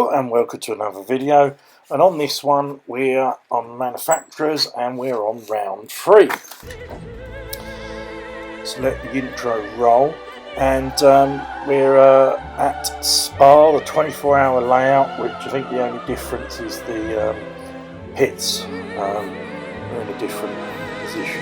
Hello and welcome to another video, and on this one we're on manufacturers and we're on round 3. So let the intro roll, and we're at Spa, the 24-hour layout, which I think the only difference is the pits. We're in a different position.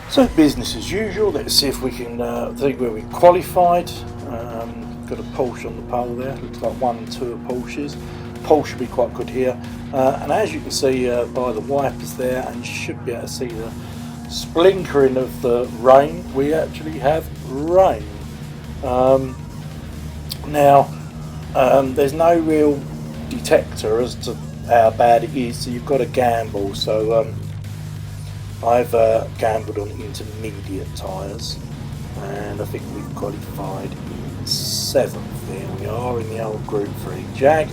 So business as usual. Let's see if we can think where we qualified. Got a Porsche on the pole there. Looks like 1 and 2 are Porsches. Porsche should be quite good here. And as you can see by the wipers there, and you should be able to see the splinkering of the rain, we actually have rain. Now there's no real detector as to how bad it is, so you've got to gamble. So I've gambled on intermediate tyres, and I think we've qualified in 7th. There we are in the old Group 3 Jag.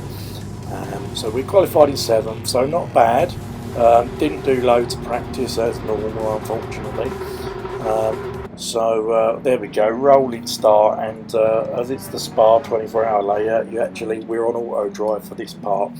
So we qualified in 7th, so not bad. Didn't do loads of practice as normal, unfortunately. So there we go, rolling start, and as it's the Spa 24-hour layout, we're on auto drive for this part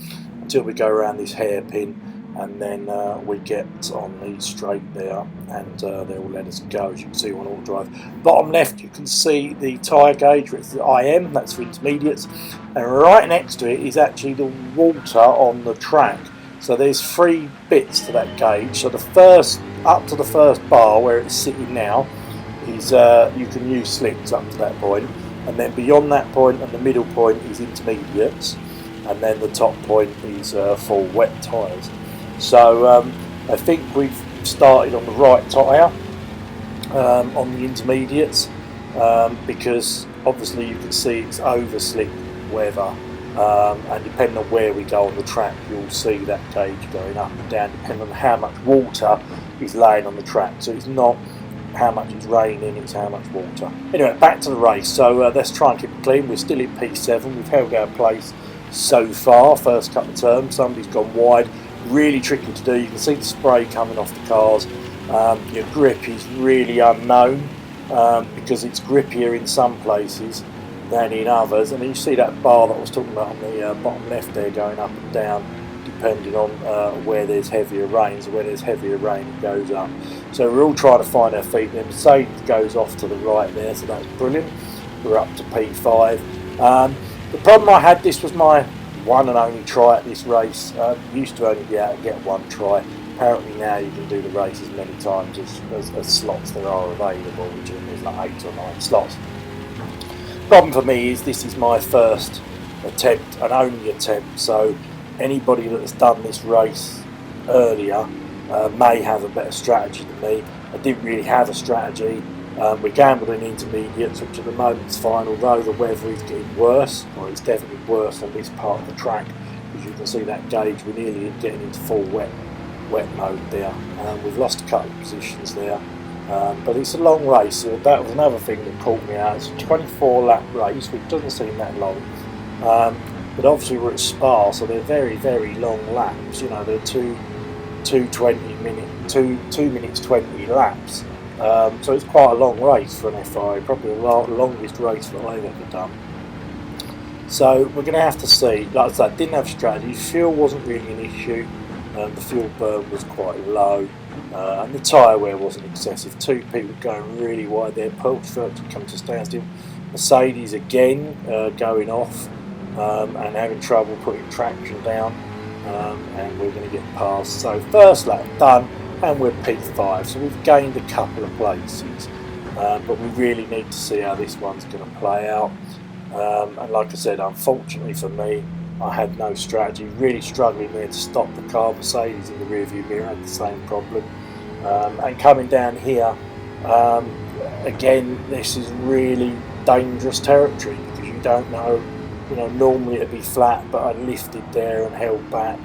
until we go around this hairpin. And then we get on the straight there, and they will let us go, as you can see on auto drive. Bottom left you can see the tyre gauge, which is the IM, that's for intermediates, and right next to it is actually the water on the track. So there's 3 bits to that gauge. So the first, up to the first bar where it's sitting now, is you can use slicks up to that point, and then beyond that point and the middle point is intermediates, and then the top point is for wet tyres. So I think we've started on the right tyre on the intermediates, because obviously you can see it's over slick weather, and depending on where we go on the track, you'll see that gauge going up and down depending on how much water is laying on the track. So it's not how much it's raining, it's how much water. Anyway, back to the race. So let's try and keep it clean. We're still in P7. We've held our place so far. First couple of turns, somebody's gone wide. Really tricky to do. You can see the spray coming off the cars. Your grip is really unknown, because it's grippier in some places than in others, and you see that bar that I was talking about on the bottom left there going up and down depending on where there's heavier rain. So where there's heavier rain it goes up. So we're all trying to find our feet. The Mercedes goes off to the right there, so that's brilliant. We're up to P5. The problem I had, this was my one and only try at this race. Used to only be able to get 1 try. Apparently now you can do the race as many times as slots there are available, which is like 8 or 9 slots. Problem for me is this is my first attempt and only attempt, so anybody that has done this race earlier may have a better strategy than me. I didn't really have a strategy. We gambled in intermediates, which at the moment is fine, although the weather is getting worse, or it's definitely worse on this part of the track. As you can see that gauge, we're nearly getting into full wet mode there. We've lost a couple of positions there, but it's a long race. So that was another thing that caught me out. It's a 24-lap race, which doesn't seem that long, but obviously we're at Spa, so they're very, very long laps. You know, they're 2 minutes 20 laps. So it's quite a long race for an FIA, probably the longest race that I've ever done. So we're going to have to see. Like I said, didn't have strategy. Fuel wasn't really an issue. The fuel burn was quite low, and the tyre wear wasn't excessive. 2 people going really wide there. Porsche felt to come to standstill. Mercedes again going off and having trouble putting traction down, and we're going to get past. So first lap done, and we're P5, so we've gained a couple of places, but we really need to see how this one's going to play out. And like I said, unfortunately for me, I had no strategy. Really struggling there to stop the car. Mercedes in the rearview mirror had the same problem, and coming down here, again, this is really dangerous territory, because you don't know, you know, normally it'd be flat, but I lifted there and held back.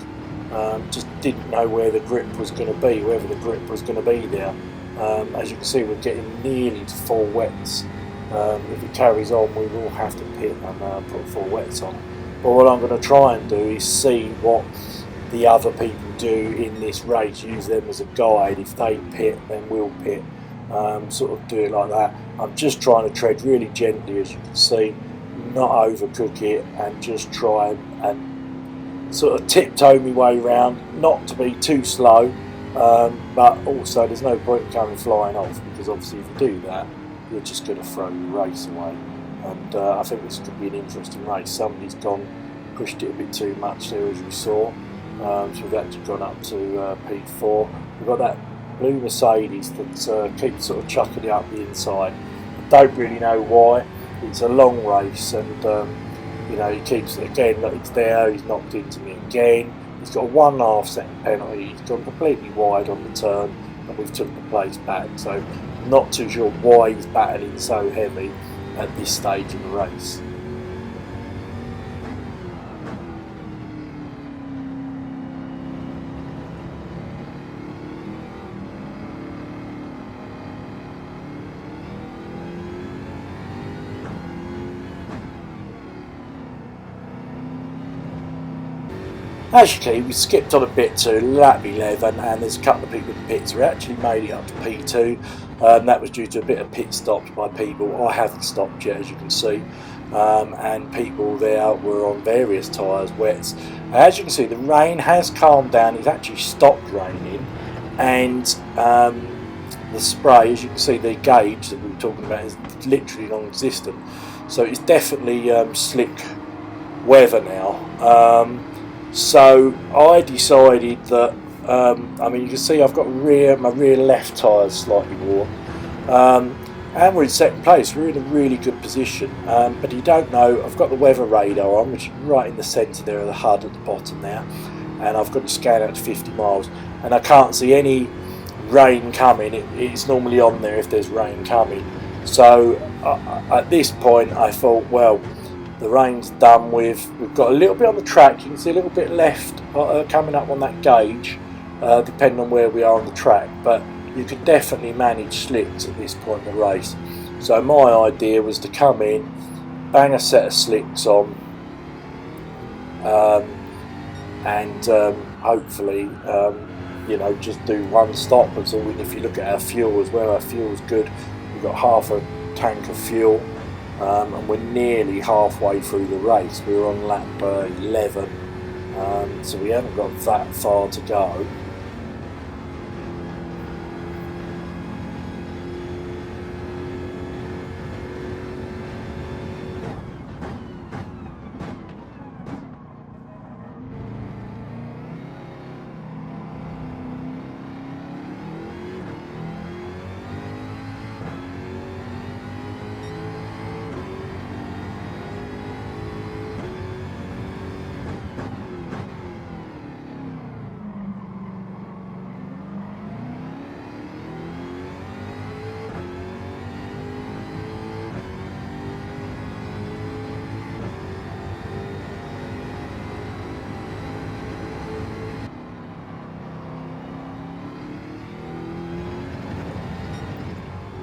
Just didn't know where the grip was going to be, whether the grip was going to be there. As you can see, we're getting nearly to 4 wets. If it carries on, we will have to pit and put 4 wets on. But what I'm going to try and do is see what the other people do in this race, use them as a guide. If they pit, then we'll pit. Sort of do it like that. I'm just trying to tread really gently, as you can see, not overcook it, and just try and sort of tiptoe my way around, not to be too slow, but also there's no point coming flying off, because obviously if you do that, you're just going to throw the race away. And I think this could be an interesting race. Somebody's pushed it a bit too much there, as you saw. So we've actually gone up to P4. We've got that blue Mercedes that keeps sort of chucking it up the inside. I don't really know why. It's a long race, and you know, he keeps it again. Look, it's there. He's knocked into me again. He's got a 1.5 second penalty. He's gone completely wide on the turn, and we've took the place back. So not too sure why he's battling so heavy at this stage of the race. As you can see, we skipped on a bit to lap 11, and there's a couple of people in pits. We actually made it up to P2. That was due to a bit of pit stops by people. I haven't stopped yet, as you can see, and people there were on various tyres, wets. As you can see, the rain has calmed down. It's actually stopped raining, and the spray, as you can see, the gauge that we were talking about is literally non-existent. So it's definitely slick weather now. So I decided that, I mean, you can see I've got my rear left tyre slightly worn, and we're in second place. We're in a really good position, but you don't know, I've got the weather radar on, which is right in the centre there of the HUD at the bottom there, and I've got to scan out to 50 miles, and I can't see any rain coming. It's normally on there if there's rain coming. So at this point I thought, well, the rain's done with. We've got a little bit on the track. You can see a little bit left coming up on that gauge, depending on where we are on the track. But you could definitely manage slicks at this point in the race. So my idea was to come in, bang a set of slicks on, and hopefully, you know, just do one stop. And so if you look at our fuel as well, our fuel's good. We've got half a tank of fuel. And we're nearly halfway through the race. We're on lap 11, so we haven't got that far to go.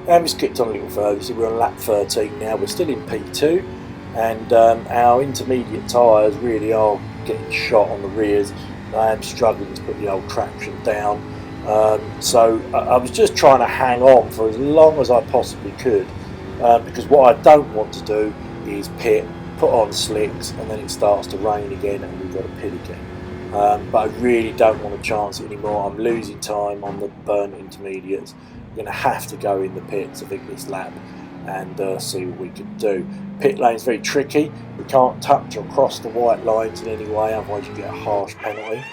And we skipped on a little further, so we're on lap 13 now. We're still in P2, and our intermediate tyres really are getting shot on the rears. I am struggling to put the old traction down, so I was just trying to hang on for as long as I possibly could, because what I don't want to do is pit, put on slicks, and then it starts to rain again and we've got to pit again. But I really don't want to chance it anymore. I'm losing time on the burnt intermediates. Going to have to go in the pits, I think, this lap, and see what we can do. Pit lane's very tricky. We can't touch or cross the white lines in any way, otherwise you get a harsh penalty.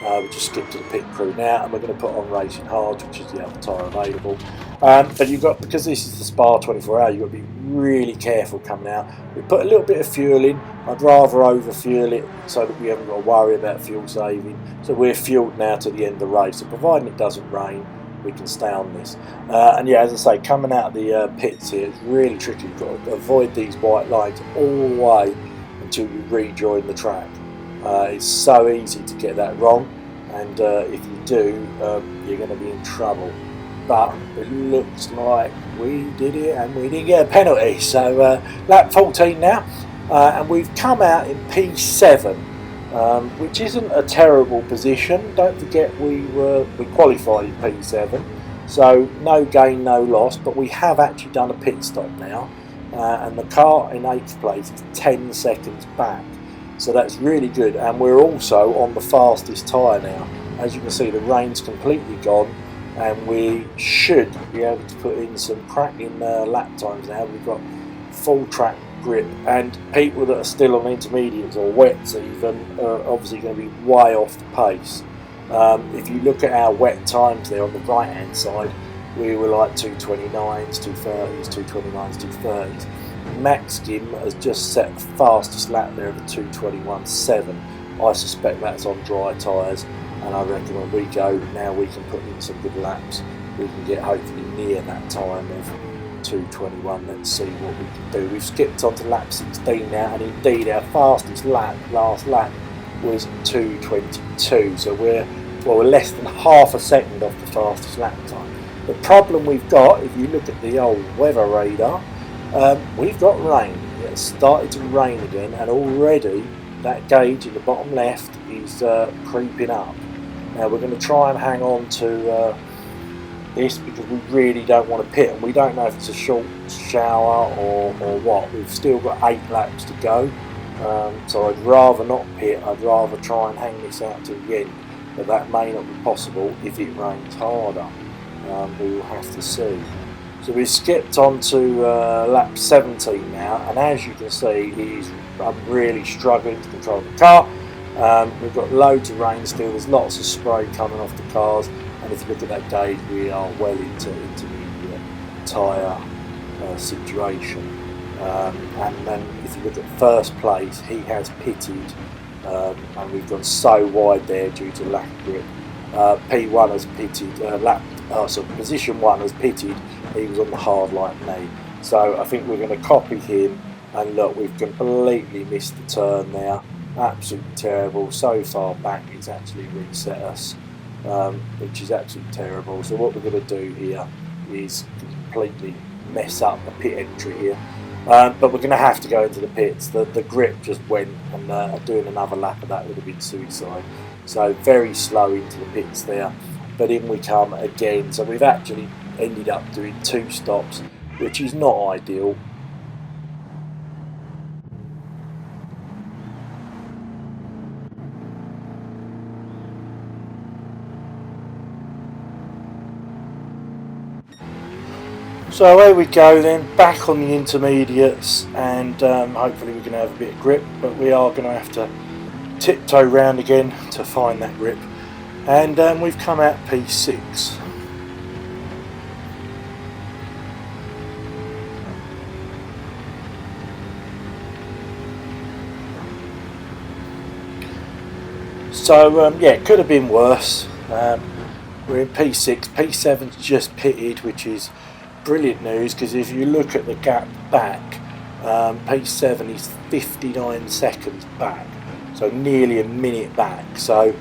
We just skip to the pit crew now, and we're going to put on Racing Hards, which is the other tyre available. But you've got, because this is the Spa 24 hour, you've got to be really careful coming out. We put a little bit of fuel in. I'd rather over fuel it so that we haven't got to worry about fuel saving. So we're fueled now to the end of the race. So providing it doesn't rain, we can stay on this. And yeah, as I say, coming out of the pits here, it's really tricky. You've got to avoid these white lines all the way until you rejoin the track. It's so easy to get that wrong, and if you do, you're going to be in trouble. But it looks like we did it and we didn't get a penalty. So lap 14 now, and we've come out in P7, which isn't a terrible position. Don't forget we qualified in P7, so no gain, no loss. But we have actually done a pit stop now, and the car in 8th place is 10 seconds back. So that's really good, and we're also on the fastest tyre now. As you can see, the rain's completely gone, and we should be able to put in some cracking lap times now. We've got full track grip, and people that are still on intermediates or wets even are obviously going to be way off the pace. If you look at our wet times there on the right hand side, we were like 229s, 230s, 229s, 230s. Max Gim has just set the fastest lap there of a 221.7. I suspect that's on dry tyres, and I reckon when we go now, we can put in some good laps. We can get hopefully near that time of 221. Let's see what we can do. We've skipped on to lap 16 now, and indeed our fastest lap, last lap, was 222. So we're less than half a second off the fastest lap time. The problem we've got, if you look at the old weather radar, we've got rain. It's started to rain again, and already that gauge in the bottom left is creeping up. Now we're going to try and hang on to this because we really don't want to pit, and we don't know if it's a short shower or what. We've still got 8 laps to go, so I'd rather not pit. I'd rather try and hang this out to the end, but that may not be possible if it rains harder. We will have to see. So we've skipped on to lap 17 now, and as you can see, I'm really struggling to control the car. We've got loads of rain still, there's lots of spray coming off the cars, and if you look at that gauge, we are well into intermediate tyre situation. And then if you look at first place, he has pitted, and we've gone so wide there due to lack of grip. P1 has pitted, position 1 has pitted, he was on the hard like me. So I think we're going to copy him, and look, we've completely missed the turn there. Absolutely terrible. So far back it's actually reset us, which is absolutely terrible. So what we're going to do here is completely mess up the pit entry here. But we're going to have to go into the pits. The grip just went, and doing another lap of that would have been suicide. So very slow into the pits there, but in we come again. So we've actually ended up doing 2 stops, which is not ideal. So there we go then, back on the intermediates, and hopefully we're going to have a bit of grip, but we are going to have to tiptoe round again to find that grip. And we've come out P6. So yeah, it could have been worse. We're in P6, P7's just pitted, which is brilliant news, because if you look at the gap back, P7 is 59 seconds back, so nearly a minute back. So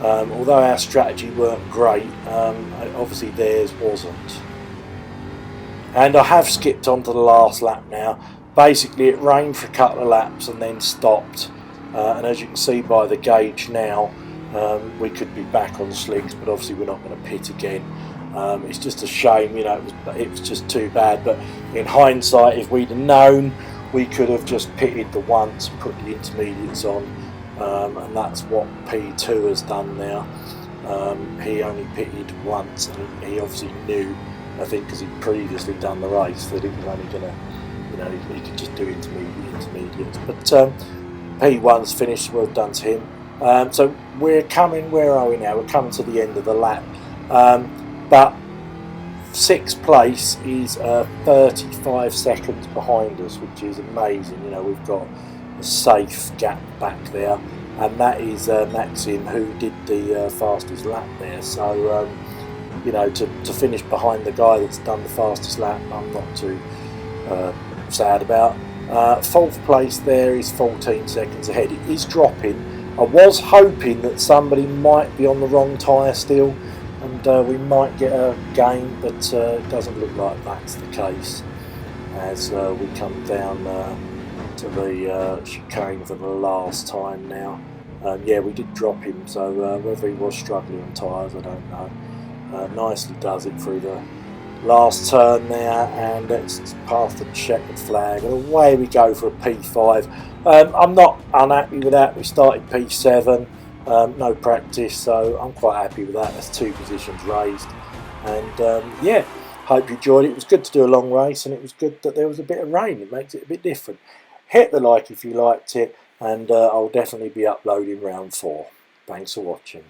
although our strategy weren't great, obviously theirs wasn't. And I have skipped on to the last lap now. Basically it rained for a couple of laps and then stopped, and as you can see by the gauge now, we could be back on slicks, but obviously we're not going to pit again. It's just a shame, you know, it was just too bad. But in hindsight, if we'd have known, we could have just pitted the once, put the intermediates on, and that's what P2 has done now. He only pitted once, and he obviously knew, I think, because he'd previously done the race, that it was only going to, you know, he could just do intermediates. But P1's finished, well done to him. So we're coming, where are we now? We're coming to the end of the lap. But 6th place is 35 seconds behind us, which is amazing. You know, we've got a safe gap back there, and that is Maxim, who did the fastest lap there. So you know, to finish behind the guy that's done the fastest lap, I'm not too sad about. Fourth place there is 14 seconds ahead. It is dropping. I was hoping that somebody might be on the wrong tyre still, and we might get a gain, but it doesn't look like that's the case as we come down to the chicane for the last time now. Yeah, we did drop him, so whether he was struggling on tyres, I don't know. Nicely does it through the last turn there, and it's past the checkered flag, and away we go for a P5. I'm not unhappy with that. We started P7, no practice, so I'm quite happy with that. That's 2 positions raised, and yeah, hope you enjoyed it. It was good to do a long race, and it was good that there was a bit of rain. It makes it a bit different. Hit the like if you liked it, and I'll definitely be uploading round 4. Thanks for watching.